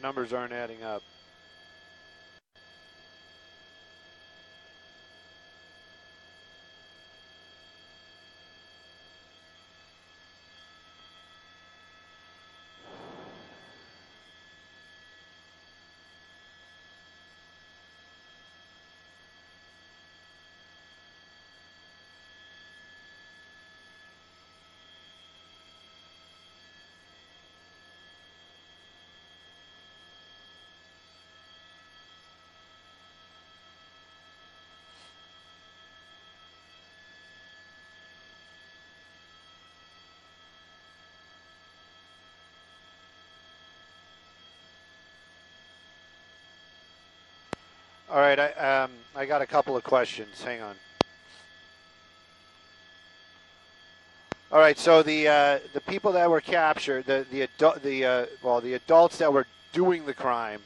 numbers aren't adding up. All right, I got a couple of questions. Hang on. All right, so the people that were captured, the adults that were doing the crime,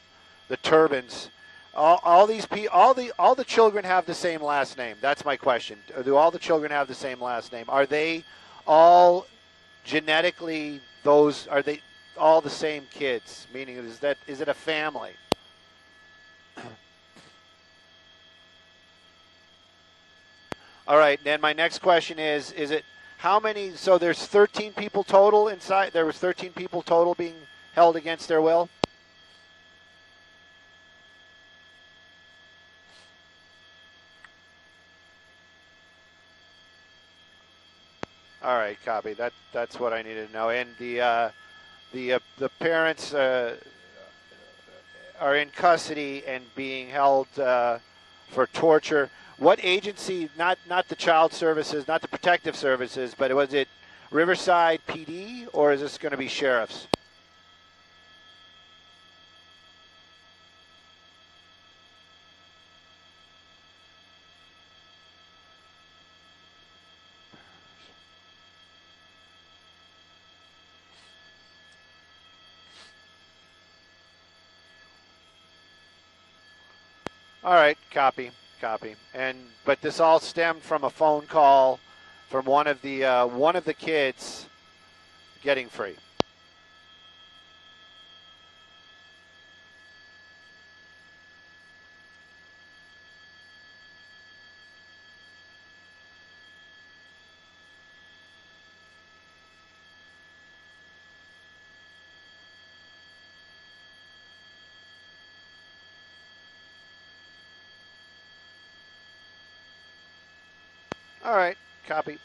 the turbans, all the children have the same last name. That's my question. Do all the children have the same last name? Are they all genetically those? Are they all the same kids? Meaning, is it a family? All right, then my next question is it how many, so there's 13 people total inside, there was 13 people total being held against their will? All right, copy. That's what I needed to know. And the parents are in custody and being held for torture. What agency, not the child services, not the protective services, but was it Riverside PD or is this going to be sheriffs? All right, copy. But this all stemmed from a phone call from one of the kids getting free. All right, copy.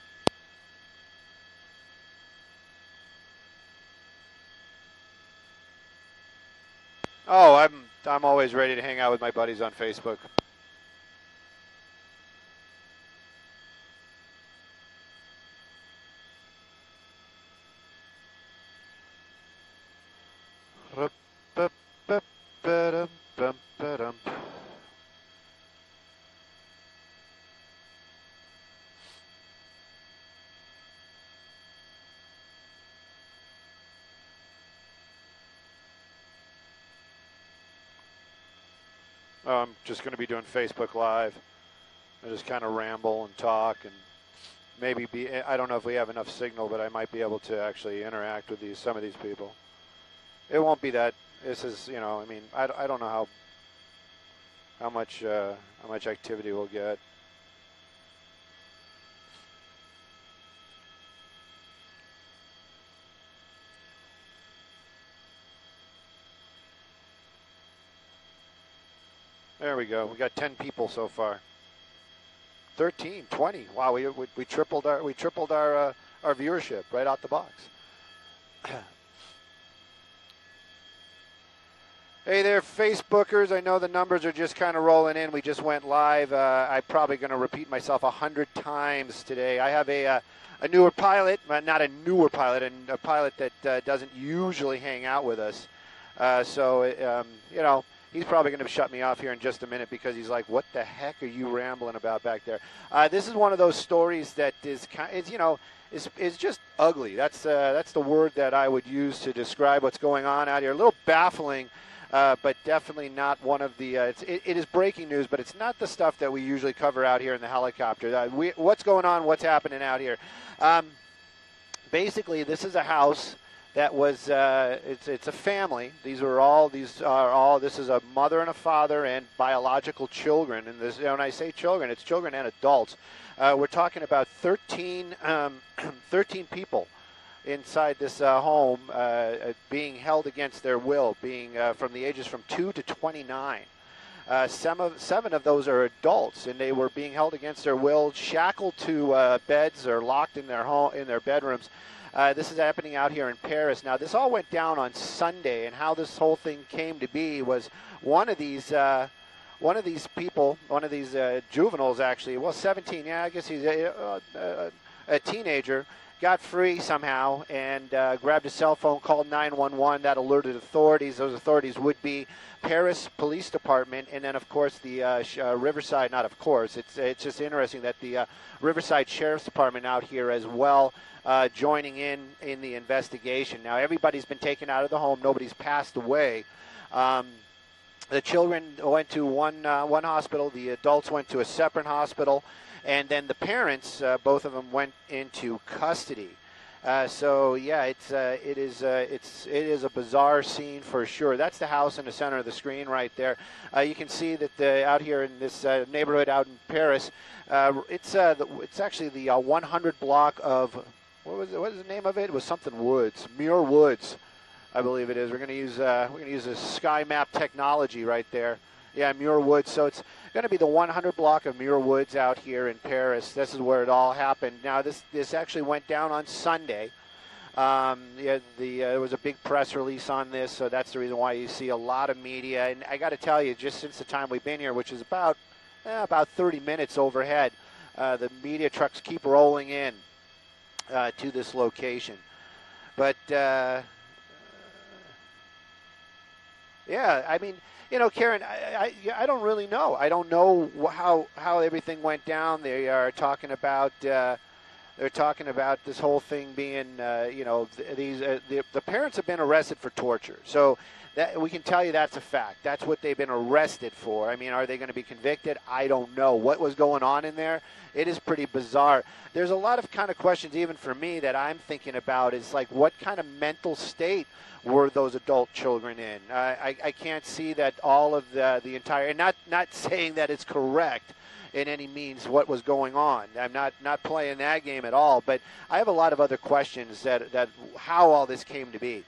Oh, I'm always ready to hang out with my buddies on Facebook. I'm just going to be doing Facebook Live. I just kind of ramble and talk and maybe I don't know if we have enough signal, but I might be able to actually interact with some of these people. It won't be that, this is, I mean, I don't know how much activity we'll get. There we go. We got 10 people so far. 13, 20. Wow, we tripled our viewership right out the box. Hey there, Facebookers. I know the numbers are just kind of rolling in. We just went live. I'm probably going to repeat myself 100 times today. I have a newer pilot, not a newer pilot, and a pilot that doesn't usually hang out with us. He's probably going to shut me off here in just a minute because he's like, "What the heck are you rambling about back there?" This is one of those stories that is just ugly. That's the word that I would use to describe what's going on out here. A little baffling, but definitely not one of the. It is breaking news, but it's not the stuff that we usually cover out here in the helicopter. What's going on? What's happening out here? Basically, this is a house that was it's a family. These are all this is a mother and a father and biological children. And this, when I say children, it's children and adults. We're talking about 13 people inside this home being held against their will, being from the ages from 2 to 29. Seven of those are adults, and they were being held against their will, shackled to beds or locked in their bedrooms. This is happening out here in Perris. Now, this all went down on Sunday, and how this whole thing came to be was one of these people, one of these juveniles, actually, well, 17, yeah, I guess he's a teenager, got free somehow and grabbed a cell phone, called 911. That alerted authorities. Those authorities would be Perris Police Department, and then, of course, the Riverside, not of course, it's just interesting that the Riverside Sheriff's Department out here as well, joining in the investigation. Now, everybody's been taken out of the home. Nobody's passed away. The children went to one hospital. The adults went to a separate hospital. And then the parents, both of them, went into custody. So yeah, it is a bizarre scene for sure. That's the house in the center of the screen right there. You can see that out here in this neighborhood out in Perris, it's actually the 100 block of what is the name of it? It was something Woods, Muir Woods, I believe it is. We're going to use a sky map technology right there. Yeah, Muir Woods. So it's going to be the 100 block of Muir Woods out here in Perris. This is where it all happened. Now, this actually went down on Sunday. There was a big press release on this, so that's the reason why you see a lot of media. And I got to tell you, just since the time we've been here, which is about 30 minutes overhead, the media trucks keep rolling in to this location. But yeah, I mean, you know, Karen, I don't really know. I don't know how everything went down. They are talking about this whole thing being, the parents have been arrested for torture. So that we can tell you that's a fact. That's what they've been arrested for. I mean, are they going to be convicted? I don't know. What was going on in there? It is pretty bizarre. There's a lot of kind of questions, even for me, that I'm thinking about. Is like, what kind of mental state were those adult children in? I can't see that all of the entire, and not saying that it's correct in any means what was going on. I'm not playing that game at all, but I have a lot of other questions that how all this came to be.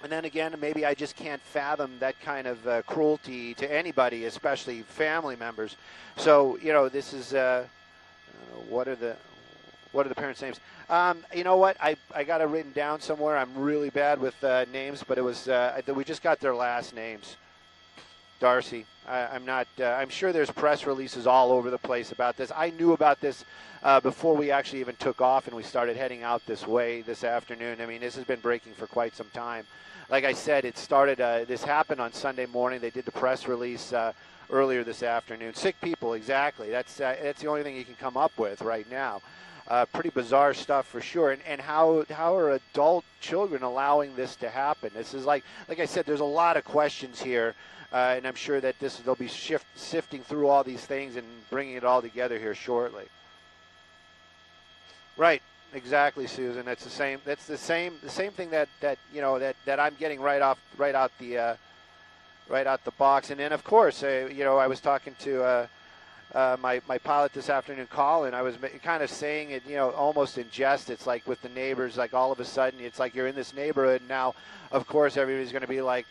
And then again, maybe I just can't fathom that kind of cruelty to anybody, especially family members. So, you know, this is what are the parents' names? You know what? I got it written down somewhere. I'm really bad with names, but it was we just got their last names. Darcy. I'm sure there's press releases all over the place about this. I knew about this before we actually even took off and we started heading out this way this afternoon. I mean, this has been breaking for quite some time. Like I said, it started. This happened on Sunday morning. They did the press release earlier this afternoon. Sick people, exactly. That's the only thing you can come up with right now. Pretty bizarre stuff for sure. And how are adult children allowing this to happen? This is like I said, there's a lot of questions here, and I'm sure that they'll be sifting through all these things and bringing it all together here shortly. Right. Exactly, Susan. That's the same. That's the same thing that I'm getting right out the box. And then of course, I was talking to my pilot this afternoon, Colin. I was kind of saying it, almost in jest. It's like with the neighbors, like all of a sudden, it's like you're in this neighborhood now. Of course, everybody's going to be like,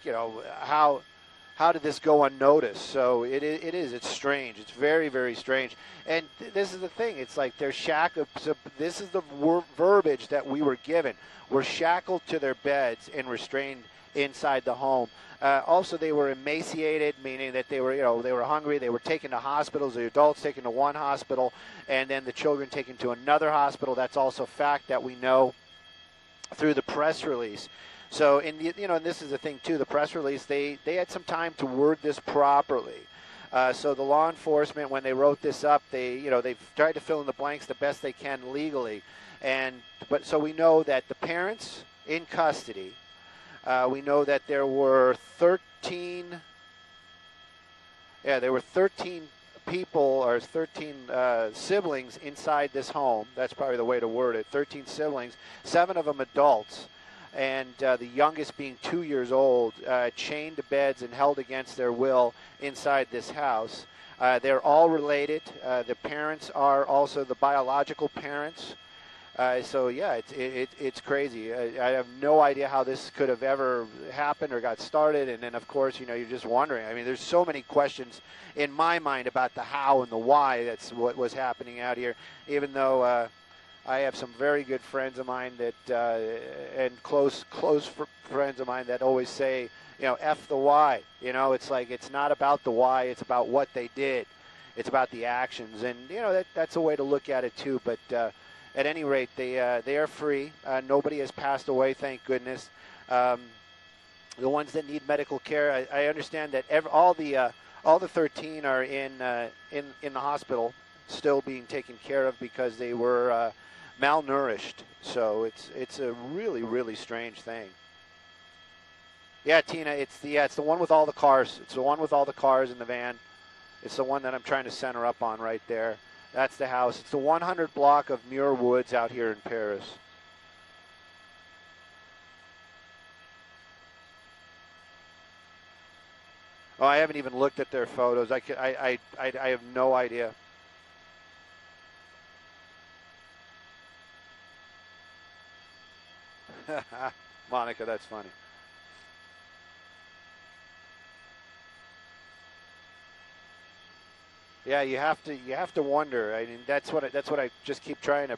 how did this go unnoticed? So it's strange. It's very, very strange. And this is the thing. It's like they're shackled. So this is the verbiage that we were given. We're shackled to their beds and restrained inside the home. Also, they were emaciated, meaning that they were hungry. They were taken to hospitals. The adults taken to one hospital, and then the children taken to another hospital. That's also a fact that we know through the press release. So, and this is the thing too. The press release, they had some time to word this properly. So the law enforcement, when they wrote this up, they've tried to fill in the blanks the best they can legally. But so we know that the parents in custody. We know that there were 13 people or 13 siblings inside this home. That's probably the way to word it. 13 siblings, 7 of them adults, and the youngest being 2 years old, chained to beds and held against their will inside this house. They're all related. The parents are also the biological parents. So yeah, it's crazy. I have no idea how this could have ever happened or got started. And then of course, you're just wondering. I mean, there's so many questions in my mind about the how and the why. That's what was happening out here. Even though I have some very good friends of mine that and close friends of mine that always say, F the why. It's like it's not about the why. It's about what they did. It's about the actions. And that's a way to look at it too. But at any rate, they are free. Nobody has passed away, thank goodness. The ones that need medical care, I understand that all the 13 are in the hospital, still being taken care of because they were malnourished. So it's a really, really strange thing. Yeah, Tina, it's the one with all the cars. It's the one with all the cars in the van. It's the one that I'm trying to center up on right there. That's the house. It's the 100 block of Muir Woods out here in Perris. Oh, I haven't even looked at their photos. I have no idea. Monica, that's funny. Yeah, you have to wonder. I mean, that's what I just keep trying to.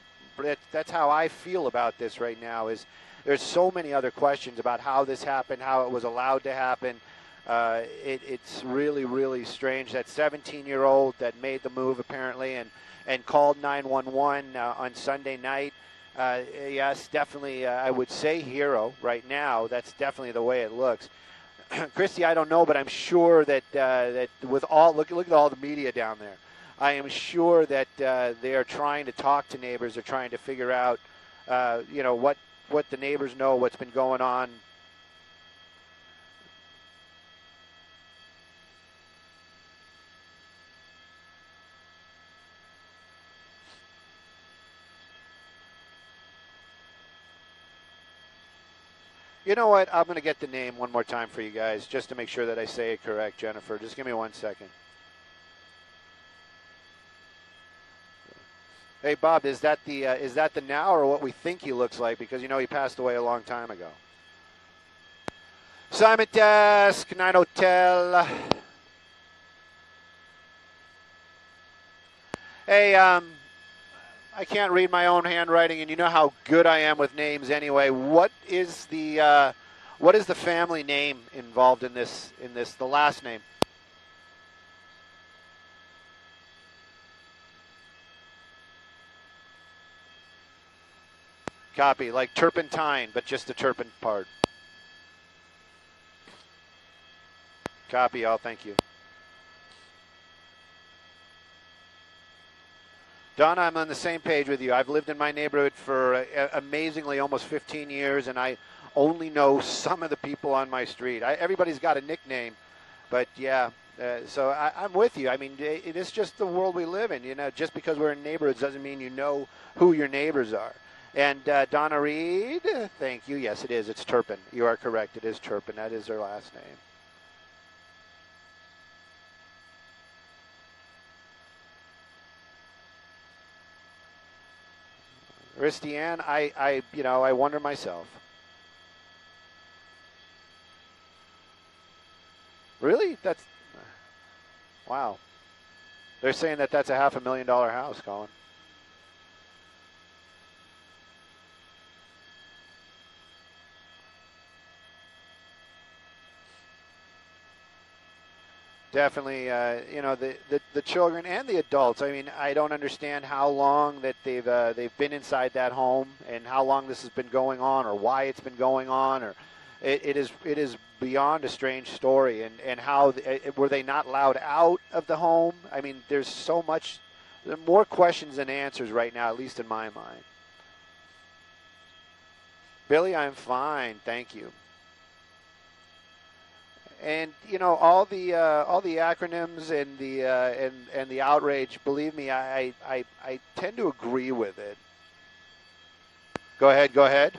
That's how I feel about this right now. Is there's so many other questions about how this happened, how it was allowed to happen. It's really, really strange. That 17-year-old that made the move apparently and called 911 on Sunday night. Yes, definitely. I would say hero right now. That's definitely the way it looks. Christy, I don't know, but I'm sure that that with all look at all the media down there. I am sure that they are trying to talk to neighbors. They're trying to figure out, what the neighbors know, what's been going on. You know what? I'm going to get the name one more time for you guys, just to make sure that I say it correct, Jennifer. Just give me 1 second. Hey, Bob, is that the now or what we think he looks like? Because he passed away a long time ago. Simon Desk, 9 Hotel. Hey, I can't read my own handwriting, and you know how good I am with names anyway. What is the family name involved in this? The last name? Copy, like turpentine, but just the turpent part. Copy all. Thank you. Donna, I'm on the same page with you. I've lived in my neighborhood for amazingly almost 15 years, and I only know some of the people on my street. Everybody's got a nickname, but yeah, so I'm with you. I mean, it is just the world we live in. Just because we're in neighborhoods doesn't mean you know who your neighbors are. And Donna Reed, thank you. Yes, it is. It's Turpin. You are correct. It is Turpin. That is their last name. Ristian, I wonder myself. Really? That's wow. They're saying that that's a $500,000 house, Colin. Definitely, the children and the adults. I mean, I don't understand how long that they've been inside that home and how long this has been going on, or why it's been going on, or it is beyond a strange story. And how were they not allowed out of the home? I mean, there's so much, there are more questions than answers right now, at least in my mind. Billy, I'm fine, thank you. And you know all the acronyms and the and the outrage. Believe me, I tend to agree with it. Go ahead. Go ahead.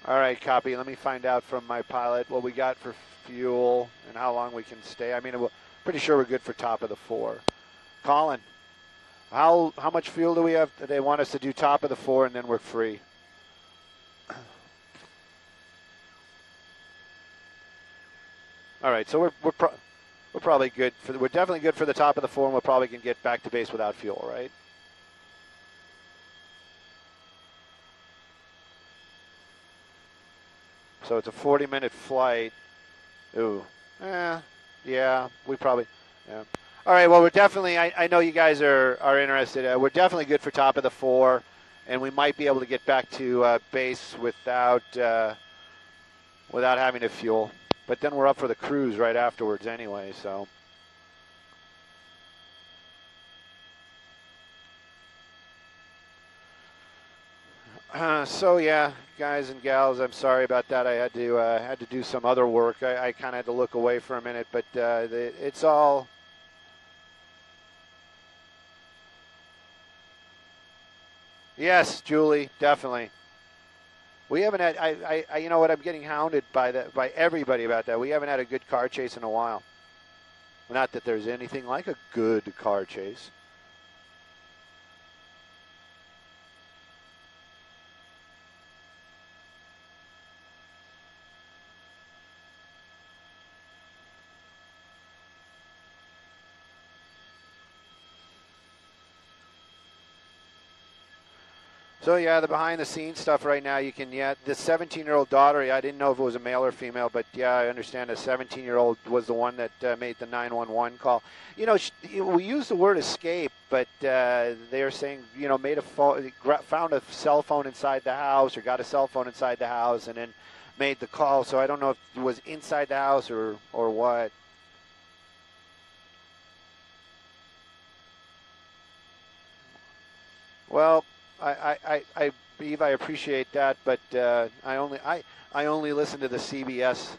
All right, copy. Let me find out from my pilot what we got for fuel and how long we can stay. I mean, we're pretty sure we're good for top of the 4. Colin, how much fuel do we have? They want us to do top of the 4 and then we're free. All right, so we're probably good for we're definitely good for the top of the 4, and we'll probably can get back to base without fuel, right? So it's a 40-minute flight. Ooh. Yeah, we probably, yeah. All right, well, we're definitely, I know you guys are interested. We're definitely good for top of the 4, and we might be able to get back to base without having to fuel. But then we're up for the cruise right afterwards anyway, so. So yeah, guys and gals, I'm sorry about that. I had to do some other work. I kind of had to look away for a minute, but it's all. Yes, Julie, definitely. We haven't had. I you know what? I'm getting hounded by everybody about that. We haven't had a good car chase in a while. Not that there's anything like a good car chase. So yeah, the behind-the-scenes stuff right now, you can, yeah, the 17-year-old daughter, I didn't know if it was a male or female, but yeah, I understand the 17-year-old was the one that made the 911 call. You know, we use the word escape, but they're saying, you know, made a phone, found a cell phone inside the house or got a cell phone inside the house and then made the call. So I don't know if it was inside the house or what. Well, Eve, I appreciate that, but I only listen to the CBS.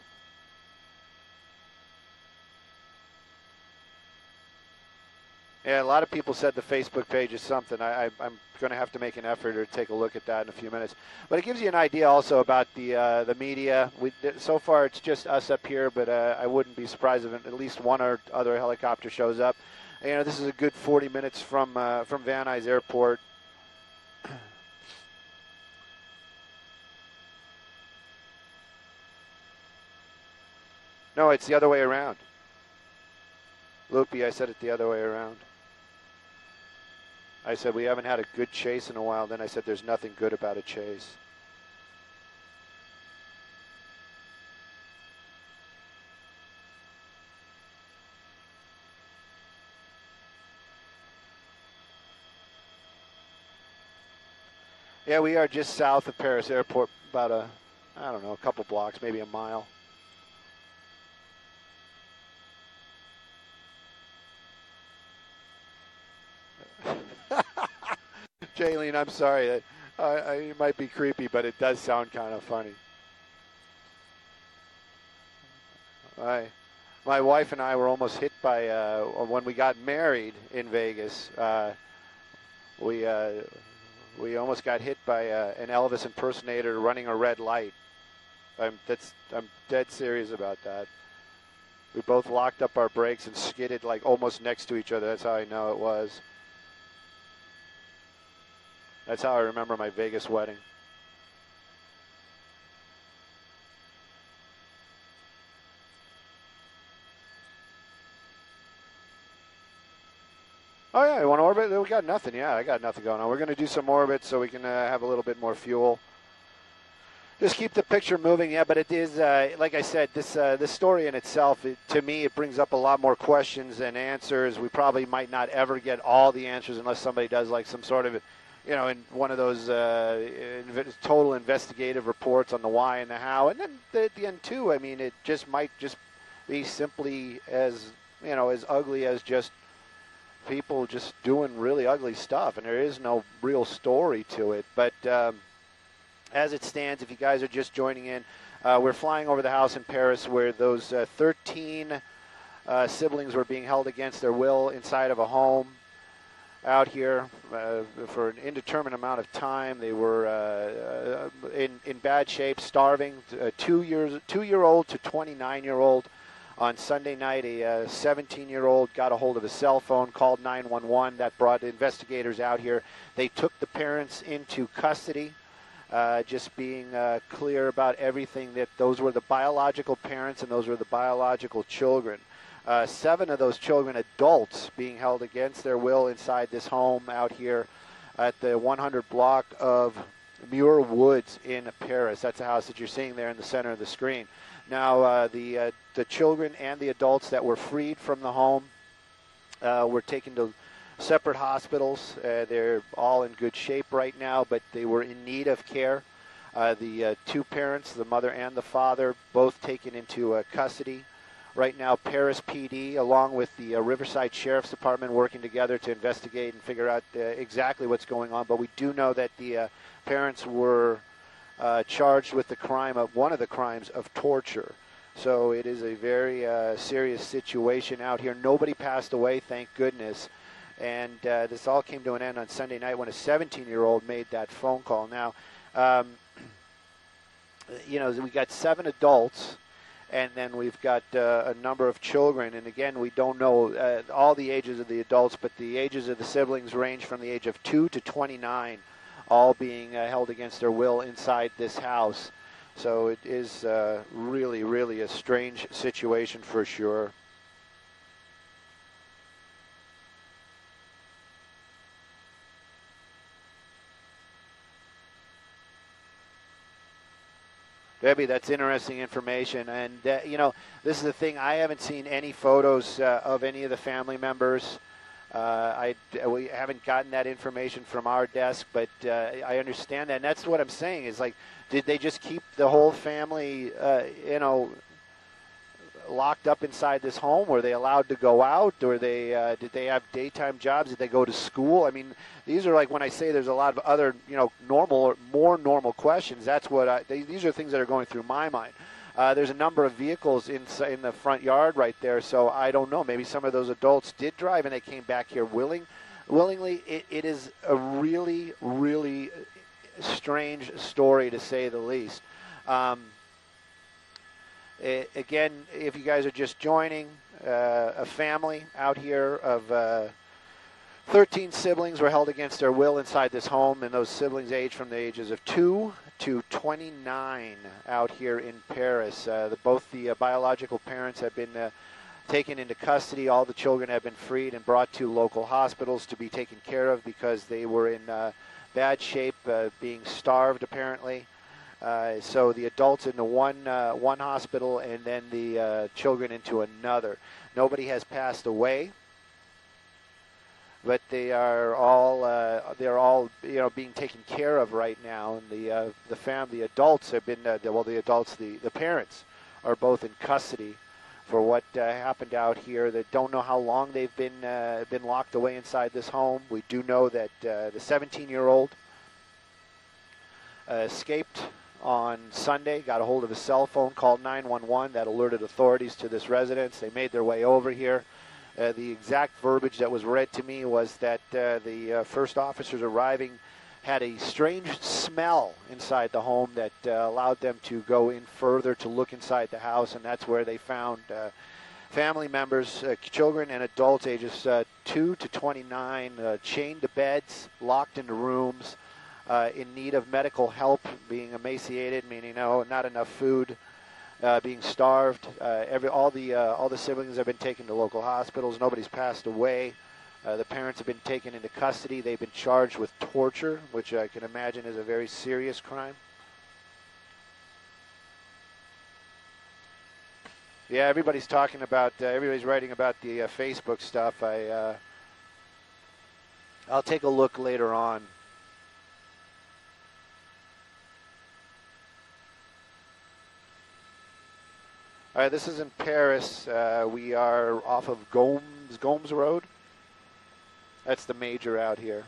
Yeah, a lot of people said the Facebook page is something. I'm going to have to make an effort or take a look at that in a few minutes. But it gives you an idea also about the media. So far, it's just us up here, but I wouldn't be surprised if at least one or other helicopter shows up. You know, this is a good 40 minutes from Van Nuys Airport. No, it's the other way around. Loopy, I said it the other way around. I said we haven't had a good chase in a while. Then I said there's nothing good about a chase. Yeah, we are just south of Perris Airport, about I don't know, a couple blocks, maybe a mile. Jaylene, I'm sorry. It might be creepy, but it does sound kind of funny. My wife and I were almost hit by, when we got married in Vegas, we almost got hit by an Elvis impersonator running a red light. I'm dead serious about that. We both locked up our brakes and skidded like almost next to each other. That's how I know it was. That's how I remember my Vegas wedding. Oh, yeah, you want to orbit? We got nothing. Yeah, I got nothing going on. We're going to do some orbits so we can have a little bit more fuel. Just keep the picture moving, yeah, but it is, like I said, this story in itself, to me, it brings up a lot more questions than answers. We probably might not ever get all the answers unless somebody does like some sort of, you know, in one of those total investigative reports on the why and the how. And then at the end, too, I mean, it just might just be simply as, you know, as ugly as just people just doing really ugly stuff, and there is no real story to it. But as it stands, if you guys are just joining in, we're flying over the house in Perris where those 13 siblings were being held against their will inside of a home out here for an indeterminate amount of time. They were in bad shape, starving. 2-year-old to 29-year-old. On Sunday night, a 17-year-old got a hold of a cell phone, called 911. That brought investigators out here. They took the parents into custody, just being clear about everything, that those were the biological parents and those were the biological children. 7 of those children, adults, being held against their will inside this home out here at the 100 block of Muir Woods in Perris. That's the house that you're seeing there in the center of the screen. Now, the children and the adults that were freed from the home were taken to separate hospitals. They're all in good shape right now, but they were in need of care. The 2 parents, the mother and the father, both taken into custody. Right now, Perris PD, along with the Riverside Sheriff's Department, working together to investigate and figure out exactly what's going on. But we do know that the parents were charged with the crime of one of the crimes of torture. So it is a very serious situation out here. Nobody passed away, thank goodness. And this all came to an end on Sunday night when a 17-year-old made that phone call. Now, you know, we got 7 adults, and then we've got a number of children. And again, we don't know all the ages of the adults, but the ages of the siblings range from the age of 2 to 29, all being held against their will inside this house. So it is really, really a strange situation for sure. Debbie, that's interesting information. And, you know, this is the thing. I haven't seen any photos of any of the family members. We haven't gotten that information from our desk, but I understand that. And that's what I'm saying is, like, did they just keep the whole family, you know, locked up inside this home? Were they allowed to go out? Or did they have daytime jobs? Did they go to school? I mean, these are like, when I say there's a lot of other, you know, normal or more normal questions, that's what these are things that are going through my mind. There's a number of vehicles in the front yard right there, so I don't know. Maybe some of those adults did drive and they came back here willingly. It is a really, really strange story, to say the least. Again, if you guys are just joining, a family out here of 13 siblings were held against their will inside this home, and those siblings aged from the ages of 2 to 29 out here in Perris. Both the biological parents have been taken into custody. All the children have been freed and brought to local hospitals to be taken care of because they were in bad shape, being starved apparently. So the adults into one hospital, and then the children into another. Nobody has passed away, but they are all you know, being taken care of right now. And the adults have been the parents are both in custody for what happened out here. They don't know how long they've been locked away inside this home. We do know that the 17-year-old escaped on Sunday, got a hold of a cell phone, called 911. That alerted authorities to this residence. They made their way over here. The exact verbiage that was read to me was that the first officers arriving had a strange smell inside the home that allowed them to go in further to look inside the house, and that's where they found family members, children and adults ages 2 to 29, chained to beds, locked into rooms, in need of medical help, being emaciated, meaning not enough food, being starved. All the siblings have been taken to local hospitals. Nobody's passed away. The parents have been taken into custody. They've been charged with torture, which I can imagine is a very serious crime. Yeah, everybody's talking about, everybody's writing about the Facebook stuff. I'll take a look later on. All right, this is in Perris. We are off of Gomes Road. That's the major out here.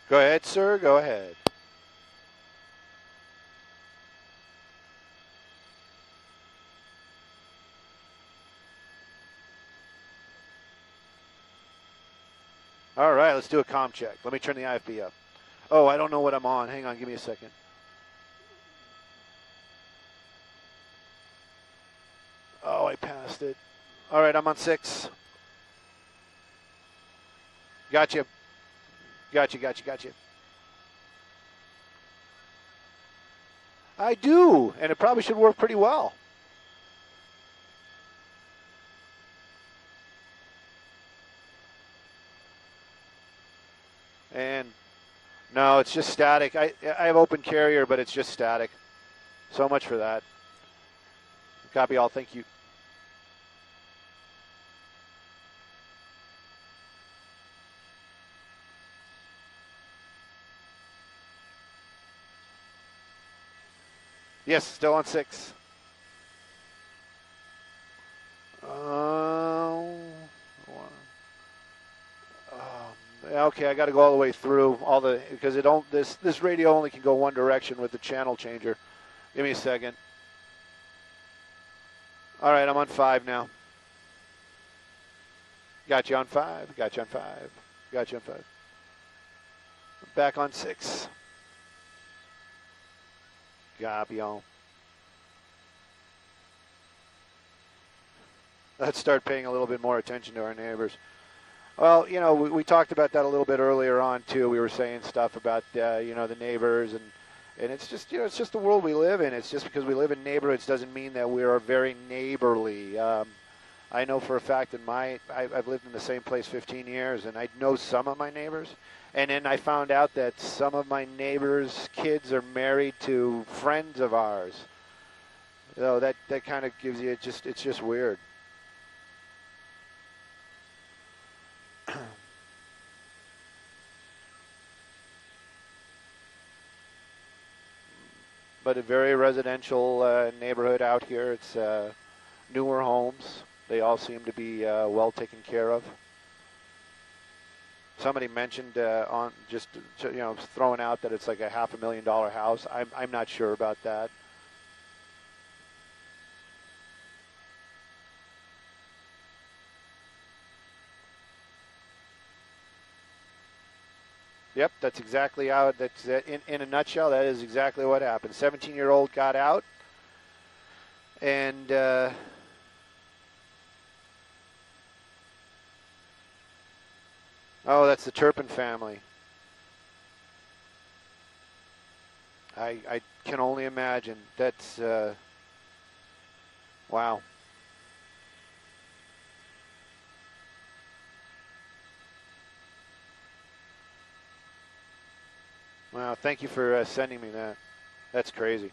Go ahead, sir. Go ahead. All right, let's do a comm check. Let me turn the IFB up. Oh, I don't know what I'm on. Hang on, give me a second. Oh, I passed it. All right, I'm on 6. Gotcha. Gotcha. I do, and it probably should work pretty well. And no, it's just static. I have open carrier, but it's just static. So much for that. Copy all. Thank you. Yes, still on 6. Okay, I got to go all the way through because this radio only can go one direction with the channel changer. Give me a second. All right, I'm on 5 now. Got you on 5. Got you on 5. Got you on 5. Back on 6. Copy all. Let's start paying a little bit more attention to our neighbors. Well, we talked about that a little bit earlier on too. We were saying stuff about the neighbors, and it's just it's just the world we live in. It's just because we live in neighborhoods doesn't mean that we are very neighborly. I know for a fact that I've lived in the same place 15 years, and I know some of my neighbors, and then I found out that some of my neighbors' kids are married to friends of ours. So that kind of gives you it's just weird. But a very residential neighborhood out here. It's newer homes. They all seem to be well taken care of. Somebody mentioned on just throwing out that it's like a $500,000 house. I'm not sure about that. Yep, that's exactly how. That's in a nutshell. That is exactly what happened. 17-year-old got out, and oh, that's the Turpin family. I can only imagine. That's wow. Wow, thank you for sending me that. That's crazy.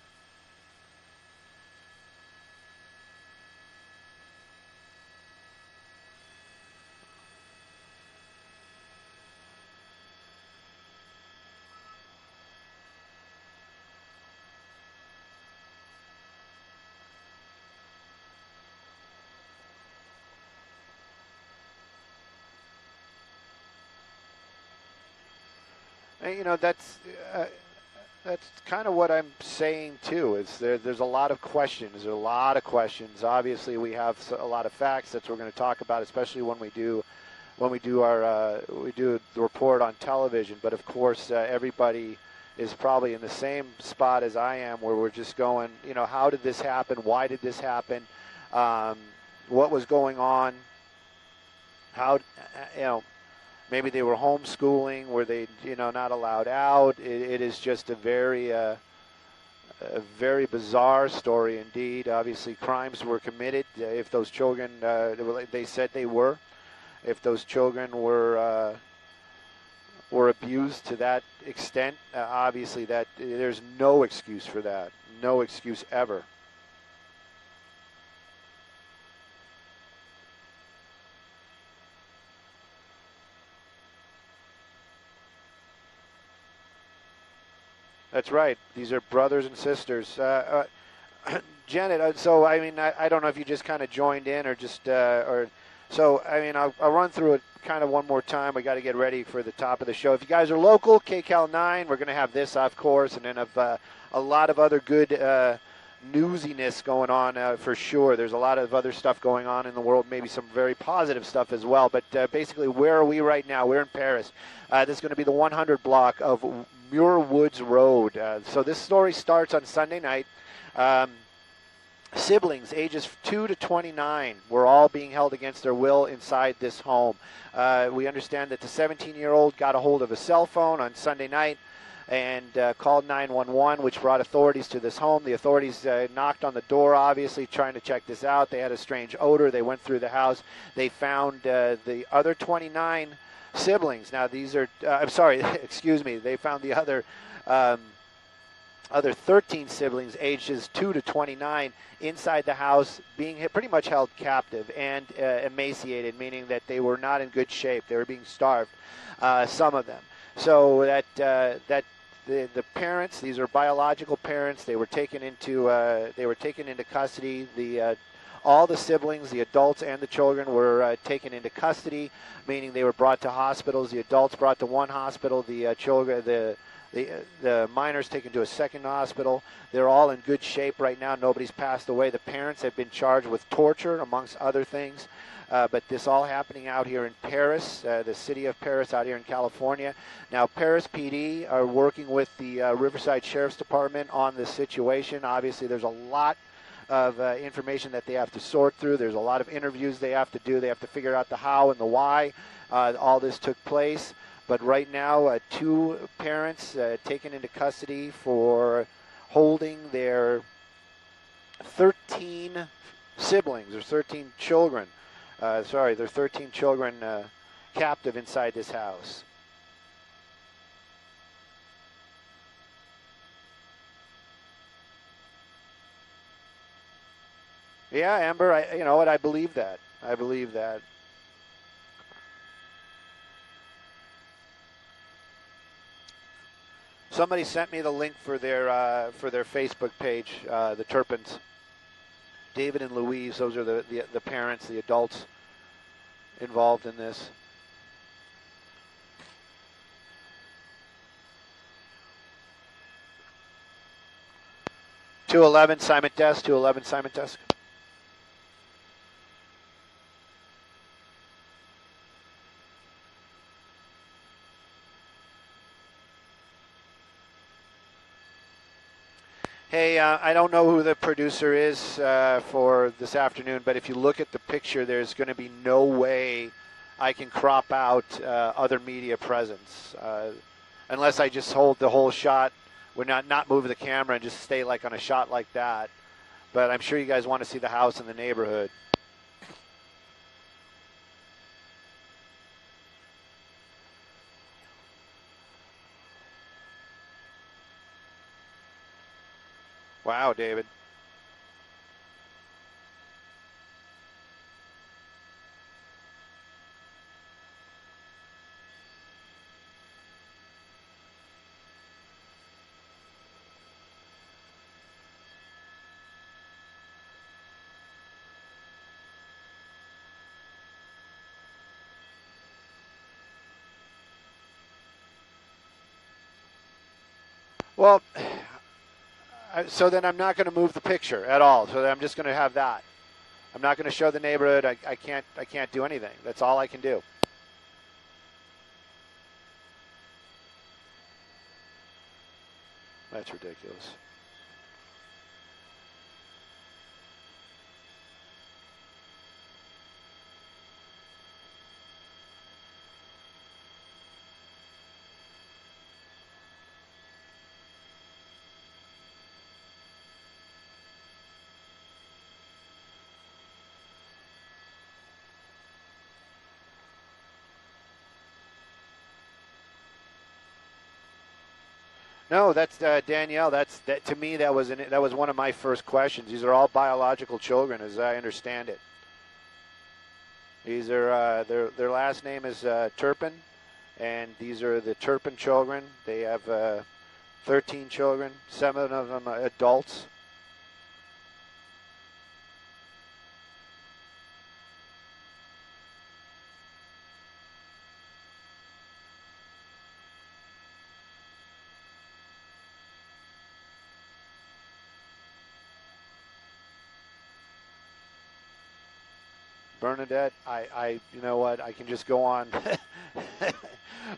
And, that's kind of what I'm saying too. Is there's a lot of questions. There's a lot of questions. Obviously, we have a lot of facts that we're going to talk about, especially when we do the report on television. But of course, everybody is probably in the same spot as I am, where we're just going, how did this happen? Why did this happen? What was going on? How, maybe they were homeschooling, were they, not allowed out? It is just a very bizarre story indeed. Obviously, crimes were committed. If those children, they said they were. If those children were or abused to that extent, obviously that there's no excuse for that. No excuse ever. That's right. These are brothers and sisters. Janet, so I mean, I don't know if you just kind of joined in or just, or so I mean, I'll run through it kind of one more time. We got to get ready for the top of the show. If you guys are local, KCAL 9, we're going to have this, of course, and then a lot of other good newsiness going on for sure. There's a lot of other stuff going on in the world, maybe some very positive stuff as well. But basically, where are we right now? We're in Perris. This is going to be the 100 block of Muir Woods Road. So this story starts on Sunday night. Siblings ages 2 to 29 were all being held against their will inside this home. We understand that the 17-year-old got a hold of a cell phone on Sunday night and called 911, which brought authorities to this home. The authorities knocked on the door, obviously, trying to check this out. They had a strange odor. They went through the house. They found the other 29 siblings. Now, these are, I'm sorry, excuse me, they found the other 13 siblings ages 2 to 29 inside the house being pretty much held captive and emaciated, meaning that they were not in good shape. They were being starved, some of them. So that the parents, these are biological parents, they were taken into custody. All the siblings, the adults and the children, were taken into custody, meaning they were brought to hospitals. The adults brought to one hospital, the children, the minors taken to a second hospital. They're all in good shape right now. Nobody's passed away. The parents have been charged with torture, amongst other things. But this all happening out here in Perris, the city of Perris out here in California. Now, Perris PD are working with the Riverside Sheriff's Department on this situation. Obviously, there's a lot of information that they have to sort through. There's a lot of interviews they have to do. They have to figure out the how and the why all this took place. But right now, 2 parents taken into custody for holding their 13 siblings or 13 children. Their 13 children captive inside this house. Yeah, Amber, you know what? I believe that. I believe that. Somebody sent me the link for their Facebook page, the Turpins. David and Louise, those are the parents, the adults involved in this. (211) Simon Desk, 211 Simon Desk. Hey, I don't know who the producer is for this afternoon, but if you look at the picture, there's going to be no way I can crop out other media presence unless I just hold the whole shot. Would not move the camera and just stay like on a shot like that. But I'm sure you guys want to see the house and the neighborhood. Wow, David. Well, so then I'm not going to move the picture at all. So I'm just going to have that. I'm not going to show the neighborhood. I can't do anything. That's all I can do. That's ridiculous. No, that's Danielle. That to me. That was one of my first questions. These are all biological children, as I understand it. These are their last name is Turpin, and these are the Turpin children. They have 13 children. 7 of them are adults. Bernadette, you know what? I can just go on.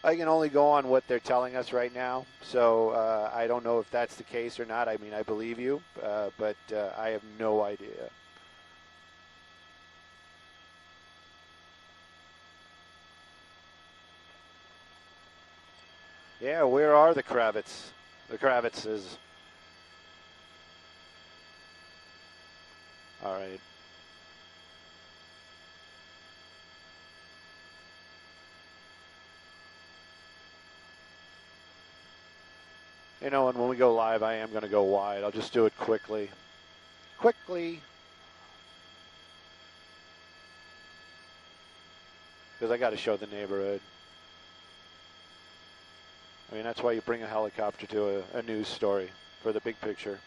I can only go on what they're telling us right now. So I don't know if that's the case or not. I mean, I believe you, but I have no idea. Yeah, where are the Kravitz? The Kravitzes. All right. You know, and when we go live, I am going to go wide. I'll just do it quickly. Quickly. Because I got to show the neighborhood. I mean, that's why you bring a helicopter to a news story for the big picture.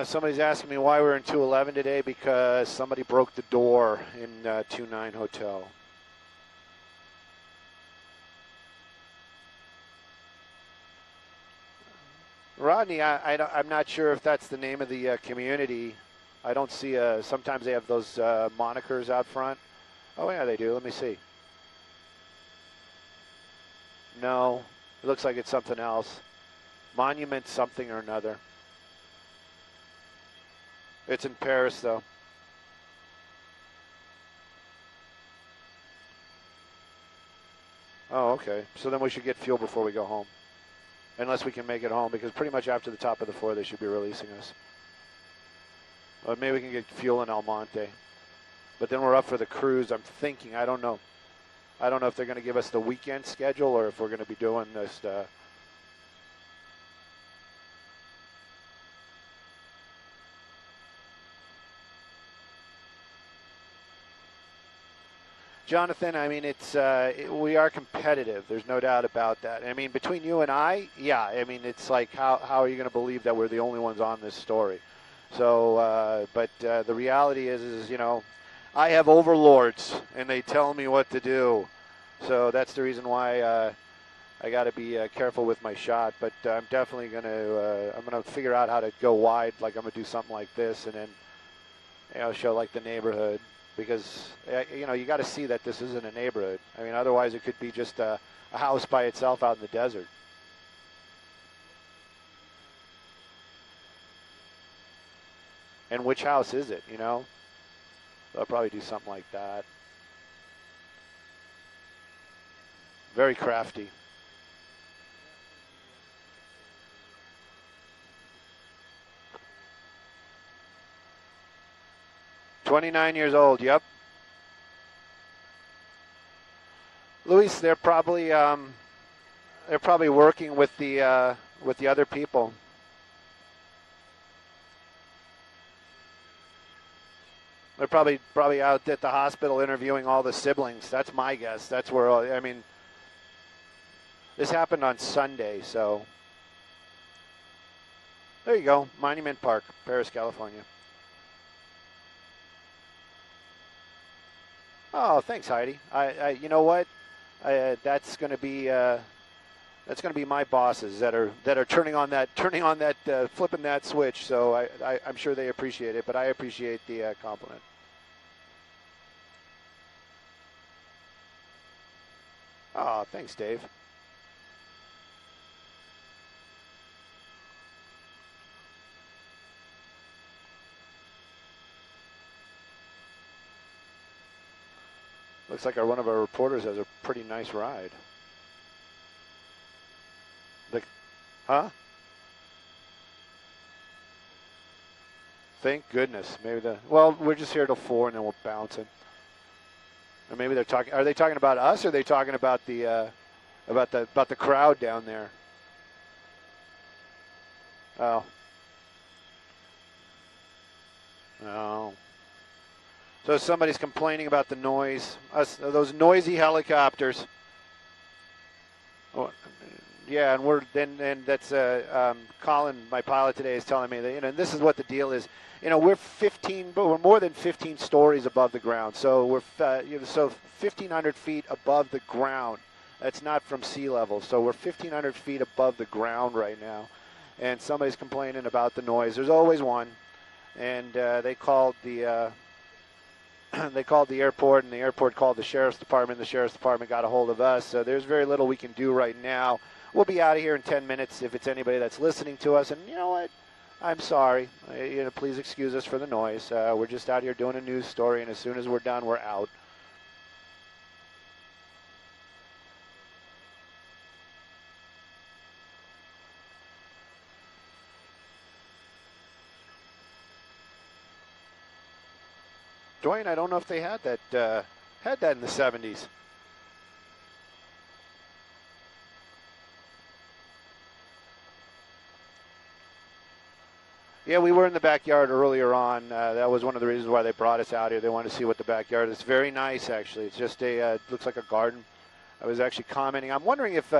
Somebody's asking me why we're in 211 today because somebody broke the door in 29 Hotel. Rodney, I'm not sure if that's the name of the community. I don't see sometimes they have those monikers out front. Oh, yeah, they do. Let me see. No, it looks like it's something else. Monument something or another. It's in Perris, though. Oh, okay. So then we should get fuel before we go home. Unless we can make it home, because pretty much after the top of the 4, they should be releasing us. Or maybe we can get fuel in El Monte. But then we're up for the cruise. I'm thinking, I don't know. I don't know if they're going to give us the weekend schedule or if we're going to be doing this. Jonathan, I mean, we are competitive. There's no doubt about that. I mean, between you and I, yeah. I mean, it's like how are you going to believe that we're the only ones on this story? So, but the reality is, you know, I have overlords and they tell me what to do. So that's the reason why I got to be careful with my shot. But I'm definitely going to I'm going to figure out how to go wide. Like I'm going to do something like this and then, you know, show like the neighborhood. Because, you know, you got to see that this isn't a neighborhood. I mean, otherwise it could be just a house by itself out in the desert. And which house is it, you know? They'll probably do something like that. Very crafty. "29 years old, yep. Luis, they're probably working with the other people. They're probably out at the hospital interviewing all the siblings. That's my guess. That's where I mean, this happened on Sunday, so there you go. Monument Park, Perris, California. Oh, thanks, Heidi. You know what? That's going to be my bosses that are turning on that flipping that switch. So I'm sure they appreciate it, but I appreciate the compliment. Oh, thanks, Dave. Looks like one of our reporters has a pretty nice ride. Huh? Thank goodness. Maybe well, we're just here till 4 and then we'll bounce in. Or maybe they're talking. Are they talking about us, or are they talking about the crowd down there? Oh. Oh. So somebody's complaining about the noise. Those noisy helicopters. Oh, yeah, and that's Colin, my pilot today, is telling me that, and this is what the deal is. We're more than 15 stories above the ground. So we're 1,500 feet above the ground. That's not from sea level. So we're 1,500 feet above the ground right now, and somebody's complaining about the noise. There's always one, and they called the airport, and the airport called the sheriff's department. The sheriff's department got a hold of us. So there's very little we can do right now. We'll be out of here in 10 minutes if it's anybody that's listening to us. And you know what? I'm sorry. Please excuse us for the noise. We're just out here doing a news story, and as soon as we're done, we're out. Dwayne, I don't know if they had that in the 70s. Yeah, we were in the backyard earlier on. That was one of the reasons why they brought us out here. They wanted to see what the backyard is. It's very nice, actually. It's just it looks like a garden. I was actually commenting. I'm wondering if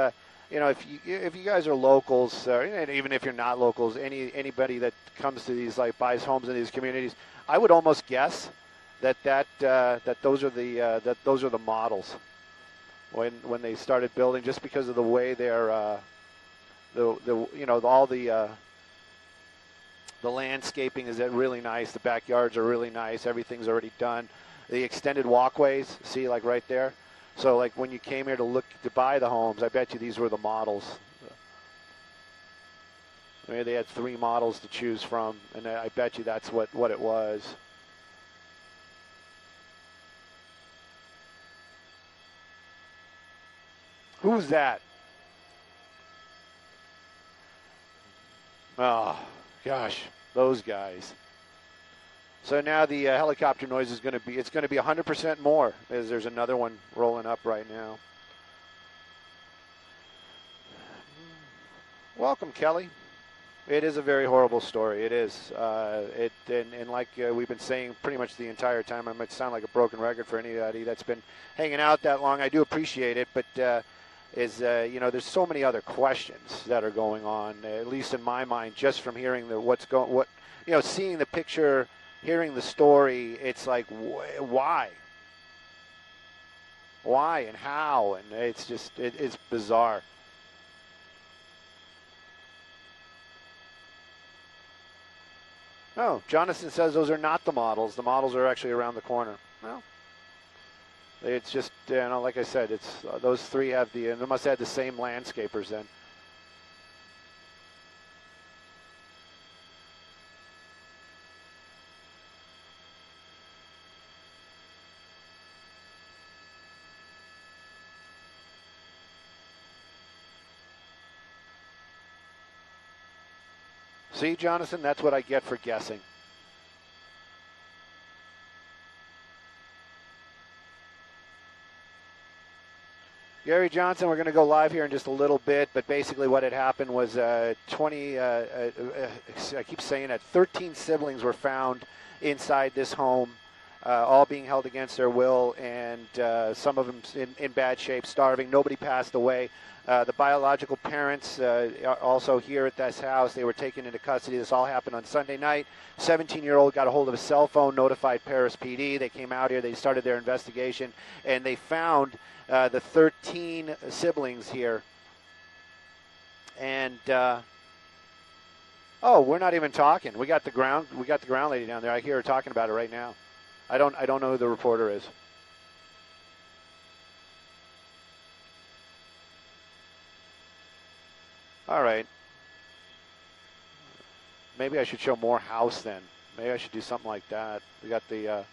if you guys are locals, and even if you're not locals, anybody that comes to these, like, buys homes in these communities, I would almost guess that those are the models when they started building, just because of the way they're all the landscaping is really nice. The backyards are really nice. Everything's already done. The extended walkways, see, like right there. So, like, when you came here to buy the homes, I bet you these were the models. Maybe they had 3 models to choose from, and I bet you that's what it was. Who's that? Oh, gosh, those guys. So now the helicopter noise is going to be 100% more, as there's another one rolling up right now. Welcome, Kelly. It is a very horrible story. It is. And like we've been saying pretty much the entire time, I might sound like a broken record for anybody that's been hanging out that long. I do appreciate it, but there's so many other questions that are going on, at least in my mind, just from hearing seeing the picture, hearing the story. It's like, why and how, and it's just it's bizarre. Oh, Jonathan says those are not the models. The models are actually around the corner. Well, it's just, like I said, it's those 3 have they must have the same landscapers then. See, Jonathan, that's what I get for guessing. Gary Johnson, we're going to go live here in just a little bit, but basically what had happened was I keep saying that 13 siblings were found inside this home, all being held against their will, and some of them in bad shape, starving. Nobody passed away. The biological parents are also here at this house. They were taken into custody. This all happened on Sunday night. 17-year-old got a hold of a cell phone, notified Perris PD. They came out here. They started their investigation, and they found the 13 siblings here. And we're not even talking. We got the ground lady down there. I hear her talking about it right now. I don't know who the reporter is. All right. Maybe I should show more house then. Maybe I should do something like that. We got the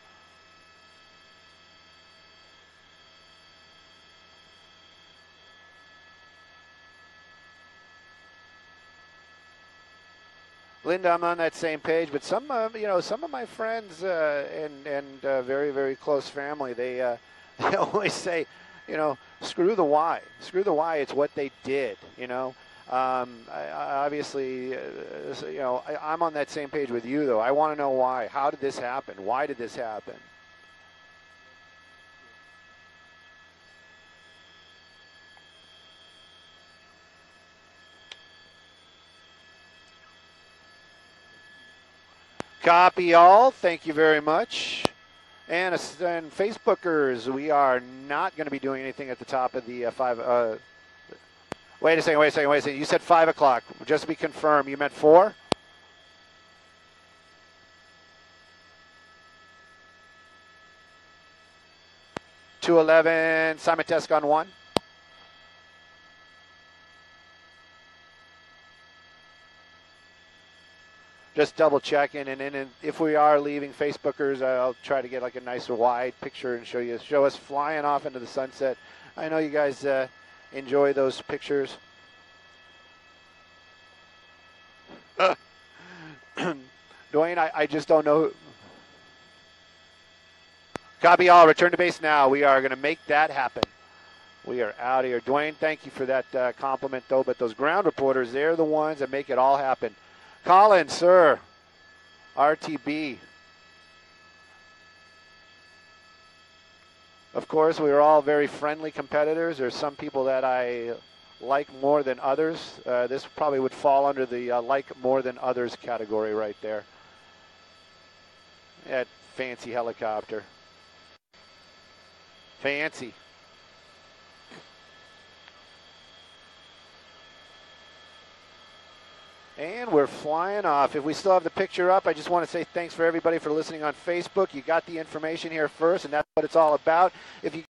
Linda, I'm on that same page, but some of my friends and very, very close family, they they always say, screw the why. Screw the why. It's what they did. Obviously, I'm on that same page with you, though. I want to know why. How did this happen? Why did this happen? Copy all. Thank you very much. And Facebookers, we are not going to be doing anything at the top of the 5. Wait a second. You said 5 o'clock. Just to be confirmed, you meant 4? (211) Simon Tesk on 1. Just double checking, and if we are leaving Facebookers, I'll try to get like a nice wide picture and show us flying off into the sunset. I know you guys enjoy those pictures. Dwayne, I just don't know. Copy all. Return to base now. We are going to make that happen. We are out of here. Dwayne, thank you for that compliment, though. But those ground reporters, they're the ones that make it all happen. Colin, sir, RTB. Of course, we are all very friendly competitors. There's some people that I like more than others. This probably would fall under the like more than others category right there. That fancy helicopter. Fancy. And we're flying off. If we still have the picture up, I just want to say thanks for everybody for listening on Facebook. You got the information here first, and that's what it's all about. If you